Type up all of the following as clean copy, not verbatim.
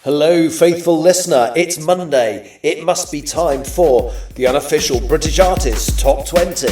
Hello, faithful listener. It's Monday. It must be time for the Unofficial British Artists Top 20.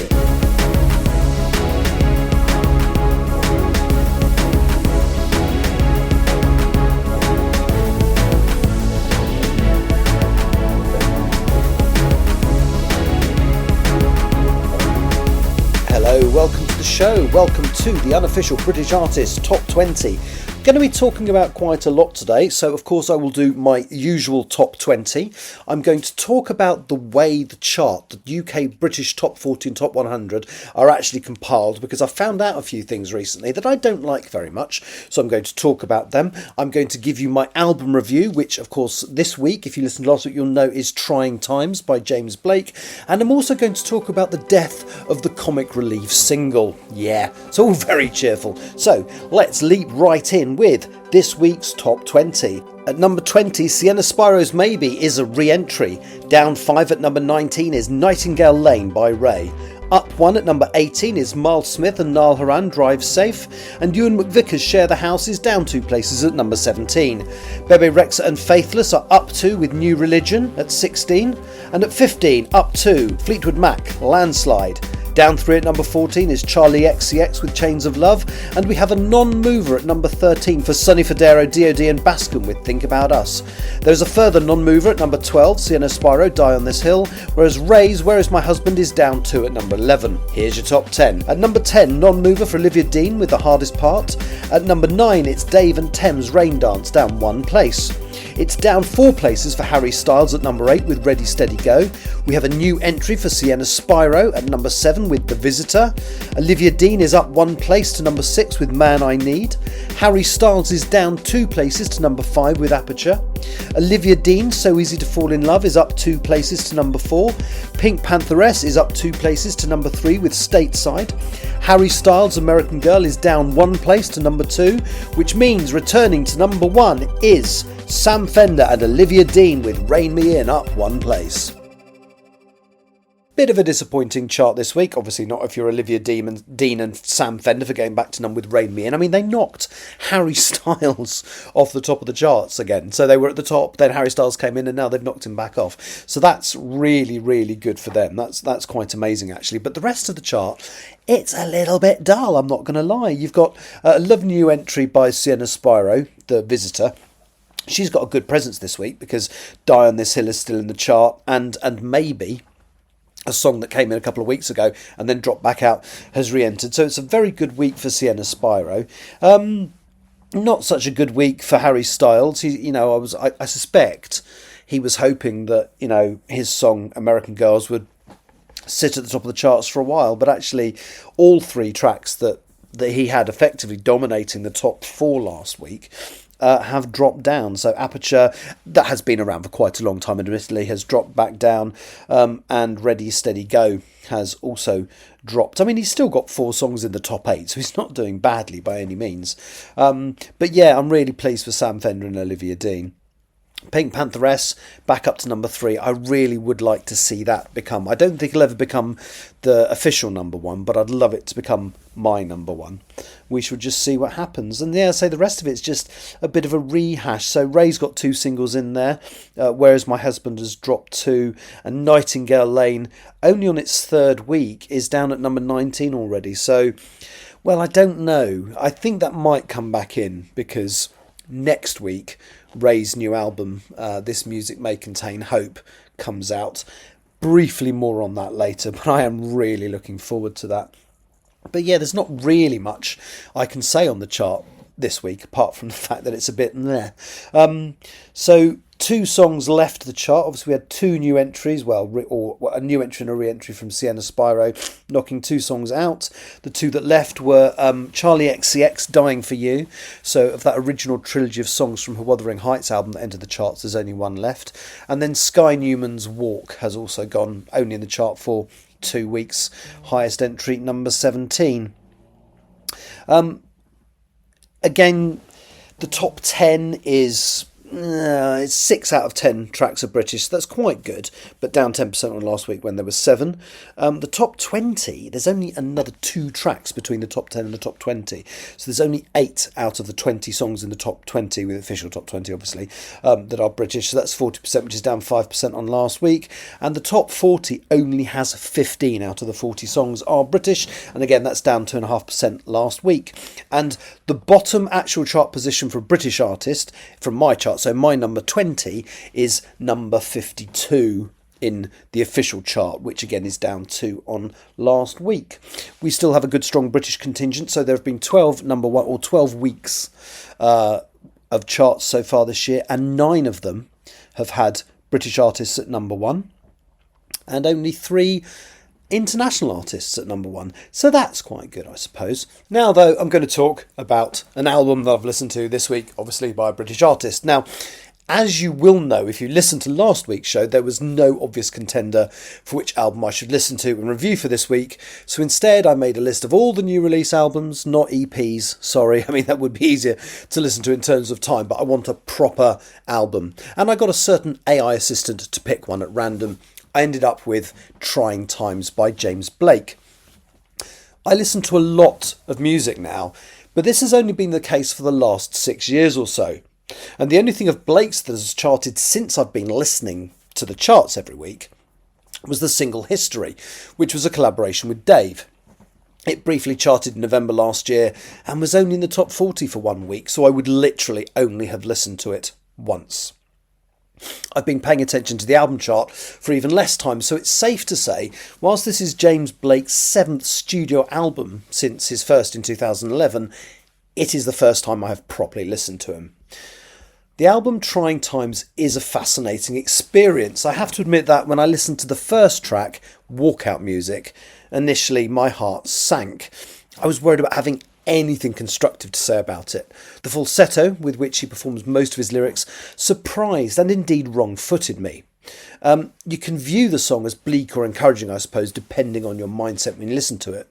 Hello, welcome to the show. Welcome to the Unofficial British Artists Top 20. Going to be talking about quite a lot today, so of course I will do my usual top 20. I'm going to talk about the way the chart, the UK British Top 40 and Top 100 are actually compiled, because I found out a few things recently that I don't like very much, so I'm going to talk about them. I'm going to give you my album review, which of course this week, if you listened last week, you'll know is Trying Times by James Blake, and I'm also going to talk about the death of the comic relief single. Yeah, it's all very cheerful. So let's leap right in with this week's Top 20. At number 20, Sienna Spiro's Maybe is a re-entry. Down 5 at number 19 is Nightingale Lane by RAYE. Up 1 at number 18 is Miles Smith and Niall Horan, Drive Safe, and Ewan McVicker's Share the House is down 2 places at number 17. Bebe Rexha and Faithless are up 2 with New Religion at 16, and at 15, up 2, Fleetwood Mac, Landslide. Down 3 at number 14 is Charlie XCX with Chains of Love, and we have a non-mover at number 13 for Sonny Fodera, DoD and Bascom with Think About Us. There's a further non-mover at number 12, Sienna Spiro, Die on This Hill, whereas RAYE's Where Is My Husband is down 2 at number 11. Here's your top 10. At number 10, non-mover for Olivia Dean with The Hardest Part. At number 9, it's Dave and Tems, Raindance, down 1 place. It's down 4 places for Harry Styles at number 8 with Ready Steady Go. We have a new entry for Sienna Spiro at number 7 with The Visitor. Olivia Dean is up 1 place to number 6 with Man I Need. Harry Styles is down 2 places to number 5 with Aperture. Olivia Dean, So Easy to Fall in Love, is up 2 places to number 4. Pink Pantheress is up 2 places to number 3 with Stateside. Harry Styles' American Girl is down 1 place to number 2, which means returning to number 1 is Sam Fender and Olivia Dean with Rein Me In, up 1 place. Bit of a disappointing chart this week, obviously not if you're Olivia Dean and Sam Fender for going back to none with Rein Me In. I mean, they knocked Harry Styles off the top of the charts again. So they were at the top, then Harry Styles came in, and now they've knocked him back off. So that's really, really good for them. That's quite amazing, actually. But the rest of the chart, it's a little bit dull, I'm not going to lie. You've got a lovely new entry by Sienna Spiro, The Visitor. She's got a good presence this week because Die on This Hill is still in the chart, and Maybe, a song that came in a couple of weeks ago and then dropped back out, has re-entered. So it's a very good week for Sienna Spiro. Not such a good week for Harry Styles. I suspect he was hoping that, his song American Girls would sit at the top of the charts for a while, but actually all 3 tracks that he had effectively dominating the top 4 last week have dropped down. So Aperture, that has been around for quite a long time, admittedly, has dropped back down, and Ready Steady Go has also dropped. I mean, he's still got 4 songs in the top 8, so he's not doing badly by any means. But yeah, I'm really pleased for Sam Fender and Olivia Dean. Pink Pantheress back up to number 3. I really would like to see that become, I don't think it'll ever become the official number 1, but I'd love it to become my number 1. We shall just see what happens. And yeah, so the rest of it's just a bit of a rehash. So RAYE's got 2 singles in there, Whereas My Husband has dropped 2, and Nightingale Lane, only on its 3rd week, is down at number 19 already. So, well, I don't know. I think that might come back in, because next week RAYE's new album, This Music May Contain Hope, comes out. Briefly more on that later, but I am really looking forward to that. But yeah, there's not really much I can say on the chart this week, apart from the fact that it's a bit meh. So 2 songs left the chart. Obviously, we had 2 new entries, or a new entry and a re-entry from Sienna Spiro, knocking 2 songs out. The 2 that left were Charlie XCX, Dying for You. So of that original trilogy of songs from her Wuthering Heights album that entered the charts, there's only 1 left. And then Sky Newman's Walk has also gone only in the chart for 2 weeks. Highest entry, number 17. Again, the top 10 is It's 6 out of 10 tracks are British, so that's quite good, but down 10% on last week when there was 7. The top 20, there's only another 2 tracks between the top 10 and the top 20, so there's only 8 out of the 20 songs in the top 20, with official top 20 obviously, that are British, so that's 40%, which is down 5% on last week, and the top 40 only has 15 out of the 40 songs are British, and again that's down 2.5% last week. And the bottom actual chart position for a British artist, from my chart, so my number 20 is number 52 in the official chart, which again is down 2 on last week. We still have a good strong British contingent, so there have been 12 number 1 or 12 weeks of charts so far this year, and 9 of them have had British artists at number 1, and only 3 international artists at number 1, so that's quite good, I suppose. Now though, I'm going to talk about an album that I've listened to this week, obviously by a British artist. Now, as you will know if you listened to last week's show, there was no obvious contender for which album I should listen to and review for this week, so instead I made a list of all the new release albums, not EPs, sorry, I mean that would be easier to listen to in terms of time, but I want a proper album, and I got a certain AI assistant to pick one at random. I ended up with Trying Times by James Blake. I listen to a lot of music now, but this has only been the case for the last 6 years or so. And the only thing of Blake's that has charted since I've been listening to the charts every week was the single History, which was a collaboration with Dave. It briefly charted in November last year and was only in the top 40 for 1 week, so I would literally only have listened to it once. I've been paying attention to the album chart for even less time, so it's safe to say, whilst this is James Blake's 7th studio album since his first in 2011, it is the first time I have properly listened to him. The album Trying Times is a fascinating experience. I have to admit that when I listened to the first track, Walkout Music, initially my heart sank. I was worried about having anything constructive to say about it. The falsetto with which he performs most of his lyrics surprised and indeed wrong-footed me. You can view the song as bleak or encouraging, I suppose, depending on your mindset when you listen to it.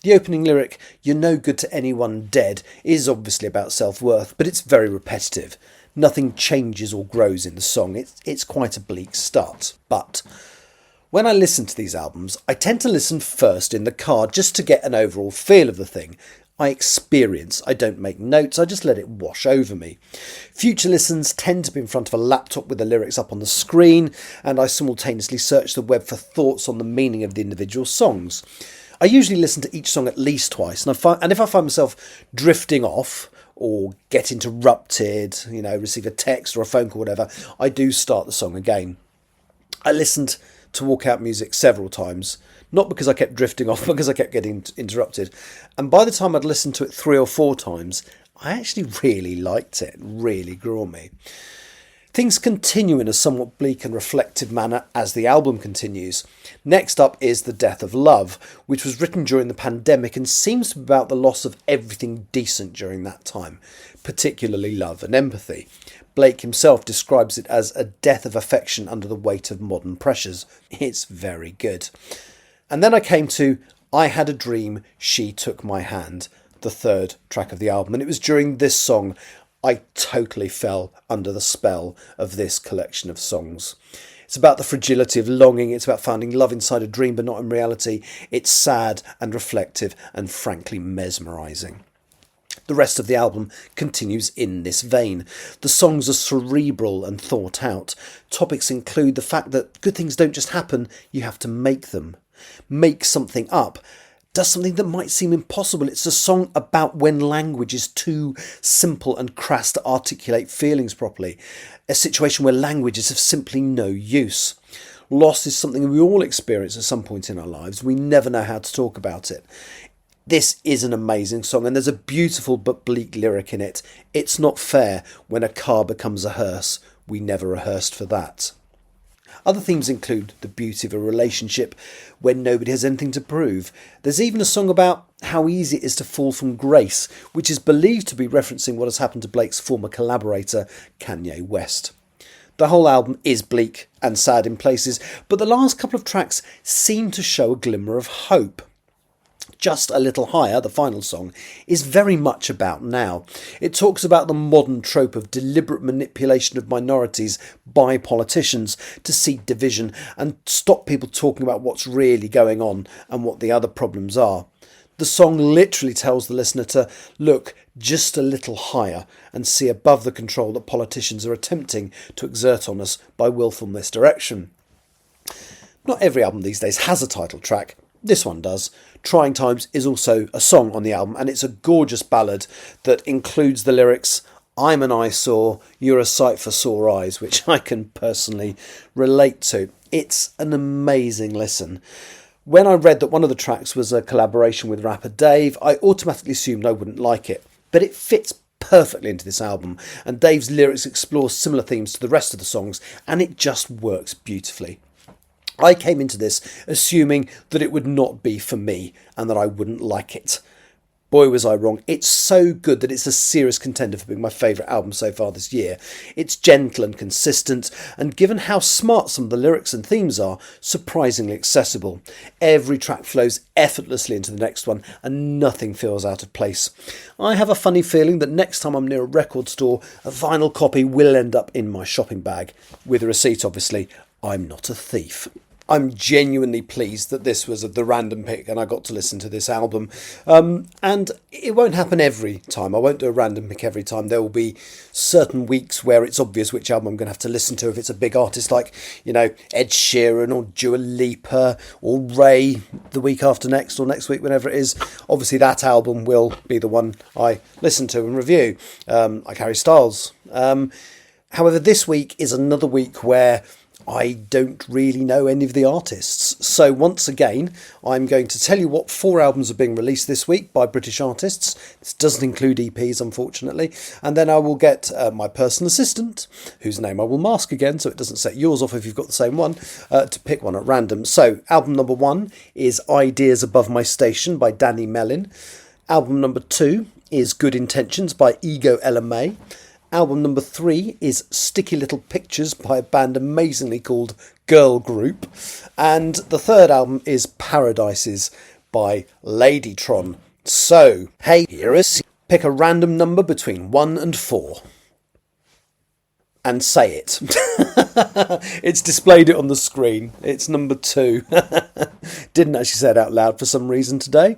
The opening lyric, "You're no good to anyone dead," is obviously about self-worth, but it's very repetitive. Nothing changes or grows in the song. It's quite a bleak start. But when I listen to these albums, I tend to listen first in the car just to get an overall feel of the thing. I experience, I don't make notes, I just let it wash over me. Future listens tend to be in front of a laptop with the lyrics up on the screen, and I simultaneously search the web for thoughts on the meaning of the individual songs. I usually listen to each song at least twice, and if I find myself drifting off or get interrupted, receive a text or a phone call, whatever, I do start the song again. I listened to Walkout Music several times, not because I kept drifting off, but because I kept getting interrupted. And by the time I'd listened to it 3 or 4 times, I actually really liked it. It really grew on me. Things continue in a somewhat bleak and reflective manner as the album continues. Next up is The Death of Love, which was written during the pandemic and seems to be about the loss of everything decent during that time, particularly love and empathy. Blake himself describes it as a death of affection under the weight of modern pressures. It's very good. And then I came to I Had a Dream, She Took My Hand, the 3rd track of the album, and it was during this song I totally fell under the spell of this collection of songs. It's about the fragility of longing, it's about finding love inside a dream but not in reality. It's sad and reflective and frankly mesmerising. The rest of the album continues in this vein. The songs are cerebral and thought out. Topics include the fact that good things don't just happen, you have to make them. Make something up. Does something that might seem impossible. It's a song about when language is too simple and crass to articulate feelings properly. A situation where language is of simply no use. Loss is something we all experience at some point in our lives. We never know how to talk about it. This is an amazing song, and there's a beautiful but bleak lyric in it. It's not fair when a car becomes a hearse. We never rehearsed for that. Other themes include the beauty of a relationship when nobody has anything to prove. There's even a song about how easy it is to fall from grace, which is believed to be referencing what has happened to Blake's former collaborator, Kanye West. The whole album is bleak and sad in places, but the last couple of tracks seem to show a glimmer of hope. Just a Little Higher, the final song, is very much about now. It talks about the modern trope of deliberate manipulation of minorities by politicians to seek division and stop people talking about what's really going on and what the other problems are. The song literally tells the listener to look just a little higher and see above the control that politicians are attempting to exert on us by willful misdirection. Not every album these days has a title track. This one does. Trying Times is also a song on the album, and it's a gorgeous ballad that includes the lyrics, I'm an eyesore, you're a sight for sore eyes, which I can personally relate to. It's an amazing listen. When I read that one of the tracks was a collaboration with rapper Dave, I automatically assumed I wouldn't like it, but it fits perfectly into this album, and Dave's lyrics explore similar themes to the rest of the songs, and it just works beautifully. I came into this assuming that it would not be for me and that I wouldn't like it. Boy, was I wrong. It's so good that it's a serious contender for being my favourite album so far this year. It's gentle and consistent, and given how smart some of the lyrics and themes are, surprisingly accessible. Every track flows effortlessly into the next one, and nothing feels out of place. I have a funny feeling that next time I'm near a record store, a vinyl copy will end up in my shopping bag. With a receipt, obviously. I'm not a thief. I'm genuinely pleased that this was the random pick and I got to listen to this album. And it won't happen every time. I won't do a random pick every time. There will be certain weeks where it's obvious which album I'm going to have to listen to if it's a big artist like, Ed Sheeran or Dua Lipa or RAYE the week after next or next week, whenever it is. Obviously that album will be the one I listen to and review, like Harry Styles. However, this week is another week where I don't really know any of the artists. So once again, I'm going to tell you what 4 albums are being released this week by British artists. This doesn't include EPs, unfortunately. And then I will get my personal assistant, whose name I will mask again so it doesn't set yours off if you've got the same one, to pick one at random. So album number 1 is Ideas Above My Station by Danny Mellin. Album number 2 is Good Intentions by Ego LMA. Album number 3 is Sticky Little Pictures by a band amazingly called Girl Group. And the third album is Paradises by Ladytron. So, hey, here is pick a random number between 1 and 4. And say it. It's displayed it on the screen. It's number 2. Didn't actually say it out loud for some reason today.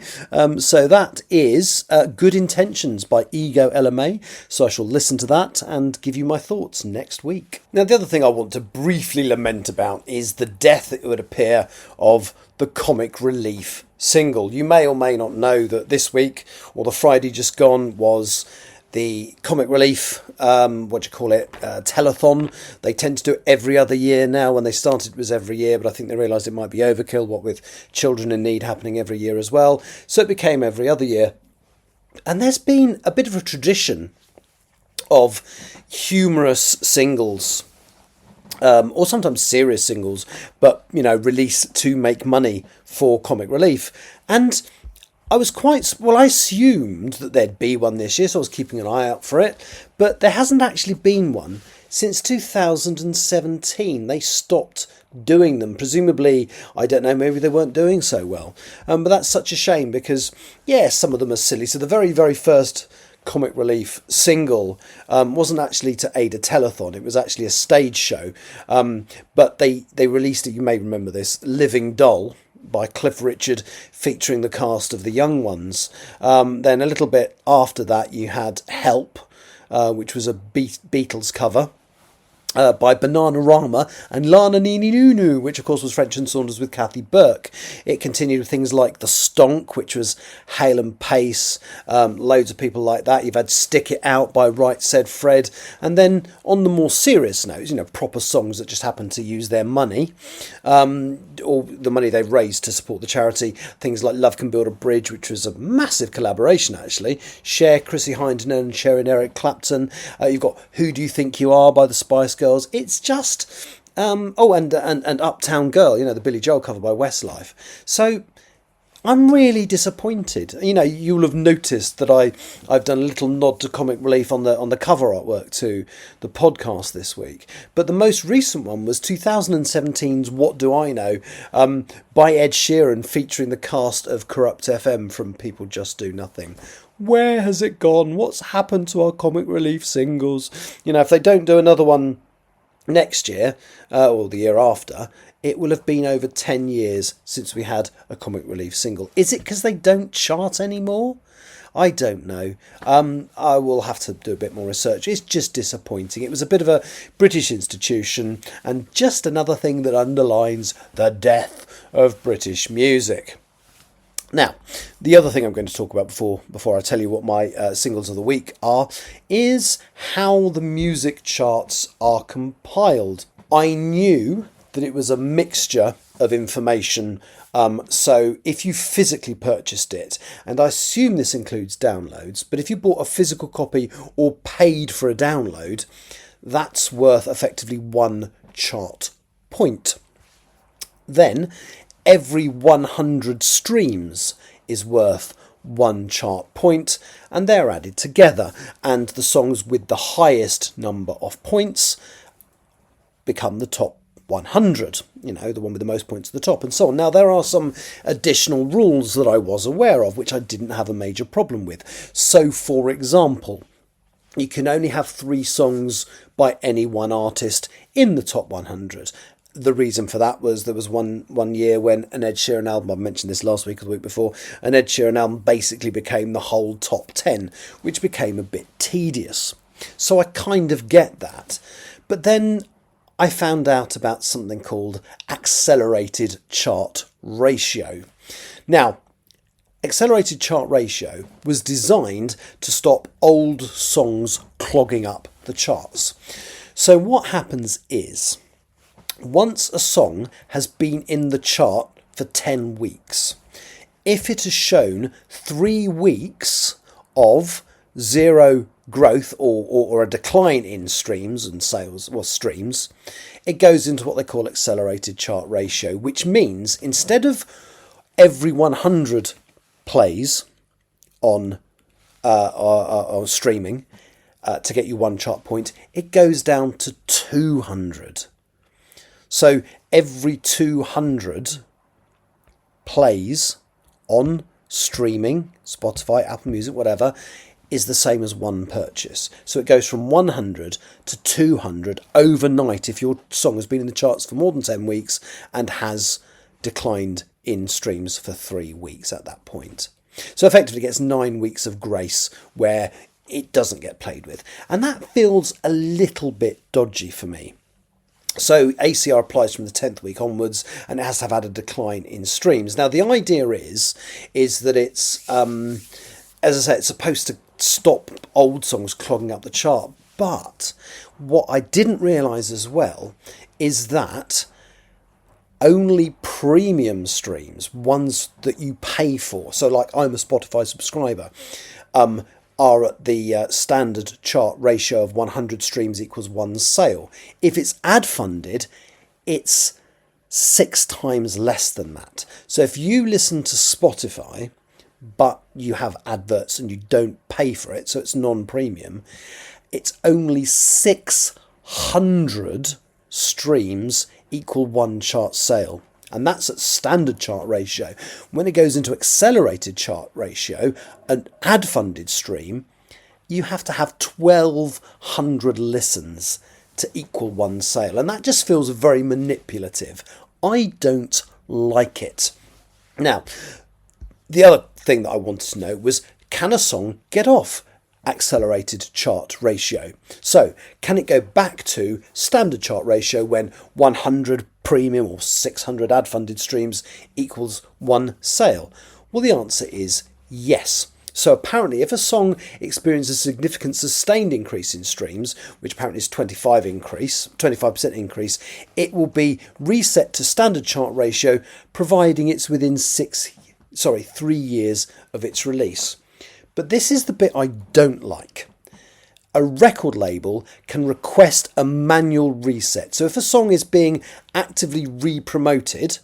So that is Good Intentions by Ego LMA. So I shall listen to that and give you my thoughts next week. Now, the other thing I want to briefly lament about is the death, it would appear, of the Comic Relief single. You may or may not know that this week, or the Friday just gone, was the Comic Relief, telethon. They tend to do it every other year now. When they started it was every year, but I think they realised it might be overkill, what with Children in Need happening every year as well. So it became every other year. And there's been a bit of a tradition of humorous singles, or sometimes serious singles, but, released to make money for Comic Relief. And I assumed that there'd be one this year, so I was keeping an eye out for it. But there hasn't actually been one since 2017. They stopped doing them. Presumably, I don't know, maybe they weren't doing so well. But that's such a shame because, some of them are silly. So the very, very first Comic Relief single wasn't actually to aid a telethon. It was actually a stage show. But they released it, you may remember this, Living Doll, by Cliff Richard, featuring the cast of The Young Ones. Then a little bit after that you had Help, which was a Beatles cover by Bananarama and Lana Nini Nunu, which of course was French and Saunders with Kathy Burke. It continued with things like The Stonk, which was Hale and Pace, loads of people like that. You've had Stick It Out by Right Said Fred, and then on the more serious notes, proper songs that just happen to use their money, or the money they've raised to support the charity. Things like Love Can Build a Bridge, which was a massive collaboration actually. Cher, Chrissy Hindman and Cher and Eric Clapton. You've got Who Do You Think You Are by the Spice Girls. It's just and Uptown Girl, the Billy Joel cover by Westlife. So I'm really disappointed. You know, you'll have noticed that I've done a little nod to Comic Relief on the cover artwork to the podcast this week. But the most recent one was 2017's What Do I Know by Ed Sheeran, featuring the cast of Corrupt FM from People Just Do Nothing. Where has it gone? What's happened to our Comic Relief singles? You know, if they don't do another one next year or the year after, it will have been over 10 years since we had a Comic Relief single. Is it because they don't chart anymore? I don't know. I will have to do a bit more research. It's just disappointing. It was a bit of a British institution, and just another thing that underlines the death of British music. Now, the other thing I'm going to talk about before I tell you what my singles of the week are, is how the music charts are compiled. I knew that it was a mixture of information, so if you physically purchased it, and I assume this includes downloads, but if you bought a physical copy or paid for a download, that's worth effectively 1 chart point. Then every 100 streams is worth 1 chart point, and they're added together, and the songs with the highest number of points become the top 100, you know, the one with the most points at the top, and so on. Now, there are some additional rules that I was aware of, which I didn't have a major problem with. So, for example, you can only have 3 songs by any one artist in the top 100. The reason for that was there was one year when an Ed Sheeran album, I mentioned this last week or the week before, an Ed Sheeran album basically became the whole top 10, which became a bit tedious. So I kind of get that. But then I found out about something called accelerated chart ratio. Now, accelerated chart ratio was designed to stop old songs clogging up the charts. So what happens is, once a song has been in the chart for 10 weeks, if it has shown 3 weeks of zero growth or a decline in streams and sales, or streams, it goes into what they call accelerated chart ratio, which means instead of every 100 plays on streaming to get you 1 chart point, it goes down to 200. So every 200 plays on streaming, Spotify, Apple Music, whatever, is the same as 1 purchase. So it goes from 100 to 200 overnight if your song has been in the charts for more than 10 weeks and has declined in streams for 3 weeks at that point. So effectively it gets 9 weeks of grace where it doesn't get played with. And that feels a little bit dodgy for me. So ACR applies from the 10th week onwards, and it has to have had a decline in streams. Now, the idea is that it's, as I say, it's supposed to stop old songs clogging up the chart. But what I didn't realise as well is that only premium streams, ones that you pay for, so like I'm a Spotify subscriber, are at the standard chart ratio of 100 streams equals 1 sale. If it's ad funded, it's 6 times less than that. So if you listen to Spotify, but you have adverts and you don't pay for it, so it's non-premium, it's only 600 streams equal 1 chart sale. And that's at standard chart ratio. When it goes into accelerated chart ratio, an ad-funded stream, you have to have 1,200 listens to equal 1 sale. And that just feels very manipulative. I don't like it. Now, the other thing that I wanted to know was, can a song get off accelerated chart ratio? So, can it go back to standard chart ratio when 100 premium or 600 ad-funded streams equals 1 sale? Well, the answer is yes. So apparently if a song experiences a significant sustained increase in streams, which apparently is 25% increase, it will be reset to standard chart ratio, providing it's within 3 years of its release. But this is the bit I don't like. A record label can request a manual reset. So if a song is being actively re-promoted,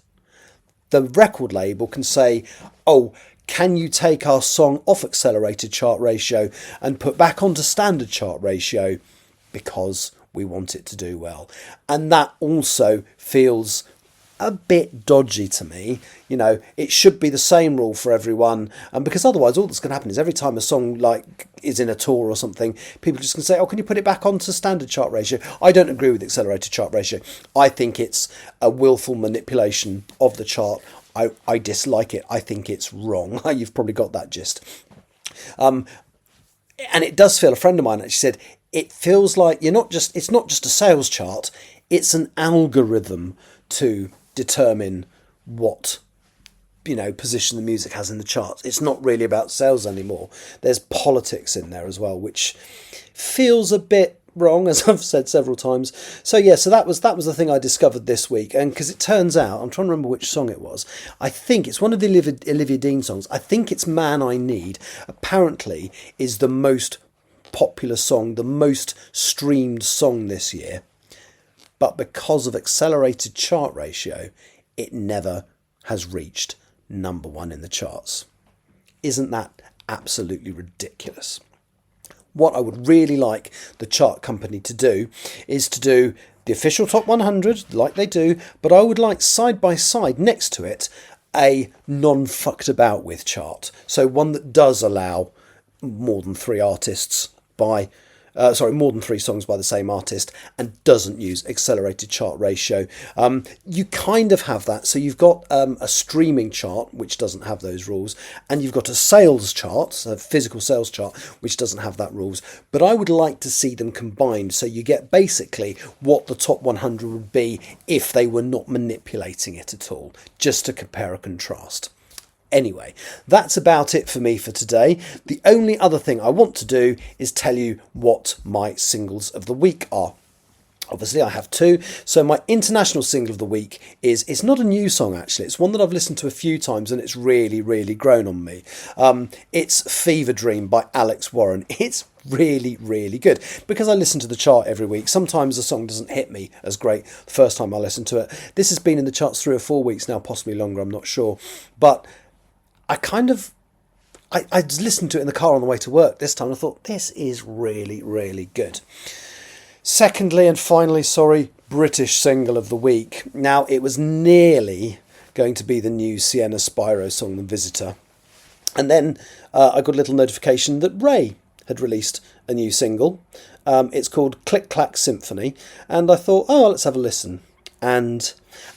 the record label can say, oh, can you take our song off accelerated chart ratio and put back onto standard chart ratio because we want it to do well. And that also feels a bit dodgy to me. You know, it should be the same rule for everyone, and because otherwise all that's going to happen is every time a song like is in a tour or something, people just can say, oh, can you put it back onto standard chart ratio? I don't agree with accelerated chart ratio. I think it's a willful manipulation of the chart. I dislike it. I think it's wrong. You've probably got that gist. And it does feel, a friend of mine actually said, it feels like it's not just a sales chart, it's an algorithm to determine what, you know, position the music has in the charts. It's not really about sales anymore. There's politics in there as well, which feels a bit wrong, as I've said several times. So yeah, so that was the thing I discovered this week, and because it turns out, I'm trying to remember which song it was. I think it's one of the Olivia Dean songs. I think it's Man I Need. Apparently is the most popular song, the most streamed song this year, but because of accelerated chart ratio, it never has reached number one in the charts. Isn't that absolutely ridiculous? What I would really like the chart company to do is to do the official top 100 like they do, but I would like side by side next to it a non-fucked about with chart. So one that does allow more than three artists by more than three songs by the same artist and doesn't use accelerated chart ratio. You kind of have that. So you've got a streaming chart, which doesn't have those rules, and you've got a sales chart, a physical sales chart, which doesn't have that rules. But I would like to see them combined, so you get basically what the top 100 would be if they were not manipulating it at all, just to compare and contrast. Anyway, that's about it for me for today. The only other thing I want to do is tell you what my singles of the week are. Obviously, I have two. So my international single of the week it's not a new song, actually. It's one that I've listened to a few times and it's really, really grown on me. It's Fever Dream by Alex Warren. It's really, really good because I listen to the chart every week. Sometimes the song doesn't hit me as great the first time I listen to it. This has been in the charts 3 or 4 weeks now, possibly longer, I'm not sure. But I listened to it in the car on the way to work this time. I thought, this is really, really good. Secondly and finally, British single of the week. Now, it was nearly going to be the new Sienna Spiro song, The Visitor. And then I got a little notification that RAYE had released a new single. It's called Click Clack Symphony. And I thought, oh, let's have a listen. And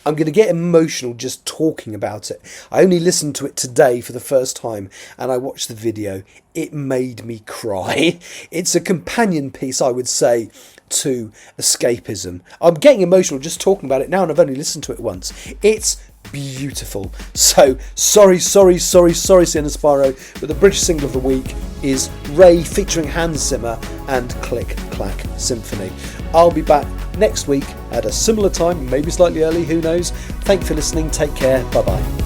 I'm going to get emotional just talking about it. I only listened to it today for the first time and I watched the video. It made me cry. It's a companion piece, I would say, to escapism. I'm getting emotional just talking about it now and I've only listened to it once. It's beautiful. So, sorry, Sienna Spiro, but the British single of the week is RAYE featuring Hans Zimmer and Click Clack Symphony. I'll be back next week at a similar time, maybe slightly early, who knows. Thank you for listening. Take care. Bye-bye.